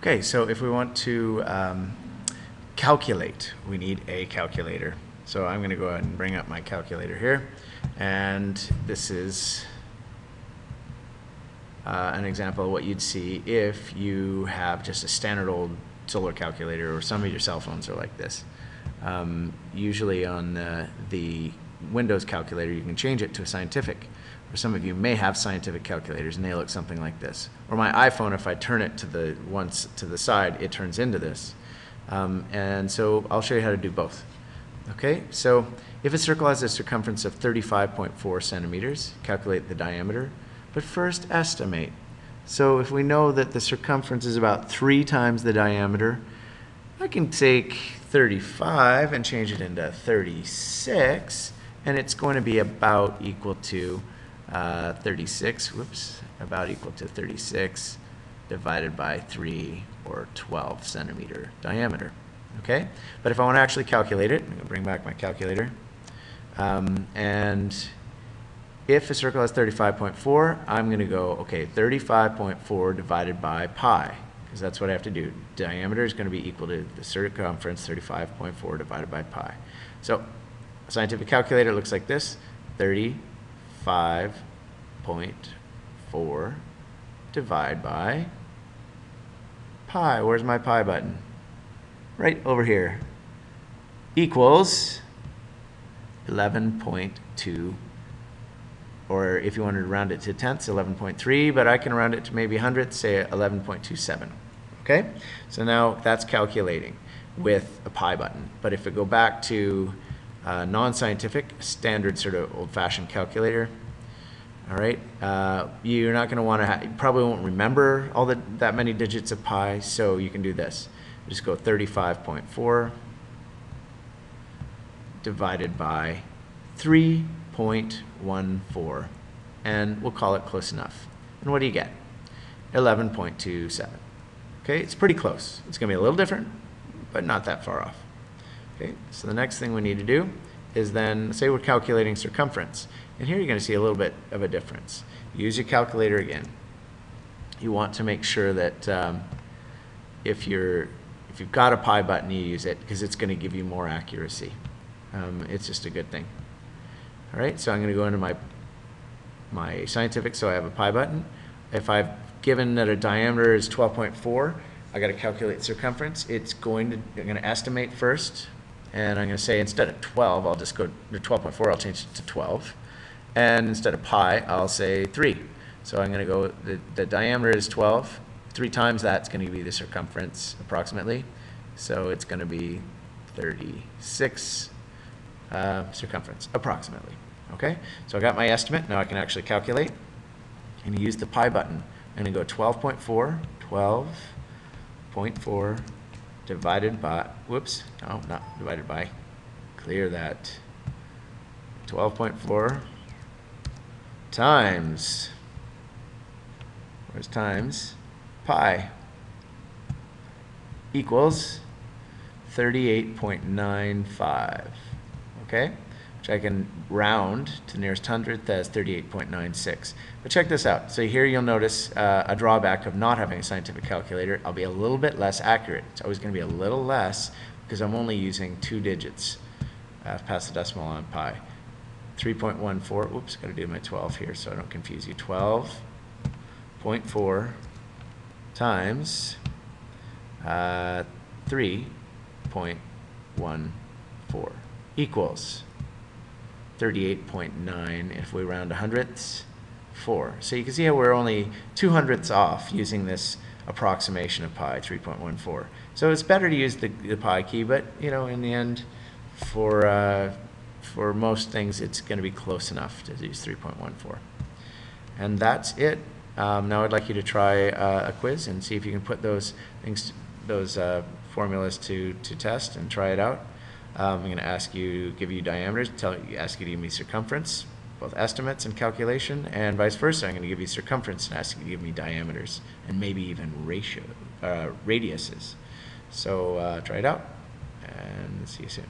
Okay, so if we want to calculate, we need a calculator. So I'm going to go ahead and bring up my calculator here. And this is an example of what you'd see if you have just a standard old solar calculator, or some of your cell phones are like this. Usually on the Windows calculator, you can change it to a scientific. Or some of you may have scientific calculators, and they look something like this. Or my iPhone, if I turn it to the side, it turns into this. And so I'll show you how to do both. Okay, so if a circle has a circumference of 35.4 centimeters, calculate the diameter, but first estimate. So if we know that the circumference is about 3 times the diameter, I can take 35 and change it into 36, and it's going to be about equal to 36 divided by 3, or 12 centimeter diameter. Okay? But if I want to actually calculate it, I'm going to bring back my calculator. And if a circle has 35.4, I'm going to go, okay, 35.4 divided by pi, because that's what I have to do. Diameter is going to be equal to the circumference, 35.4 divided by pi. So a scientific calculator looks like this: 35.4 divided by pi. Where's my pi button? Right over here. Equals 11.2, or if you wanted to round it to tenths, 11.3, but I can round it to maybe hundredths, say 11.27. Okay? So now that's calculating with a pi button. But if we go back to non-scientific, standard sort of old-fashioned calculator, all right, you're not going to want to, you probably won't remember all that many digits of pi, so you can do this. Just go 35.4 divided by 3.14, and we'll call it close enough. And what do you get? 11.27. Okay, it's pretty close. It's going to be a little different, but not that far off. Okay, so the next thing we need to do is then, say we're calculating circumference. And here you're going to see a little bit of a difference. Use your calculator again. You want to make sure that if you've got a pi button, you use it, because it's going to give you more accuracy. It's just a good thing. All right, so I'm going to go into my scientific, so I have a pi button. If I've given that a diameter is 12.4, I got to calculate circumference. I'm going to estimate first, and I'm going to say instead of 12, I'll just go to 12.4. I'll change it to 12, and instead of pi, I'll say 3. So I'm going to go. The diameter is 12. 3 times that's going to be the circumference approximately. So it's going to be 36 circumference approximately. Okay, so I got my estimate. Now I can actually calculate and use the pi button. I'm going to go 12.4, 12.4 divided by, whoops, no, not divided by, clear that, 12.4 times, where's times, pi, equals 38.95, okay? Which I can round to the nearest hundredth as 38.96. But check this out. So here you'll notice a drawback of not having a scientific calculator. I'll be a little bit less accurate. It's always going to be a little less because I'm only using 2 digits past the decimal on pi. 3.14, oops, got to do my 12 here so I don't confuse you. 12.4 times 3.14 equals 38.9, if we round to hundredths, 4. So you can see how we're only 2 hundredths off using this approximation of pi, 3.14. So it's better to use the pi key, but you know, in the end, for most things, it's going to be close enough to use 3.14. And that's it. Now I'd like you to try a quiz and see if you can put those things, those formulas to test and try it out. I'm going to give you diameters, ask you to give me circumference, both estimates and calculation, and vice versa. I'm going to give you circumference and ask you to give me diameters, and maybe even radiuses. So try it out, and see you soon.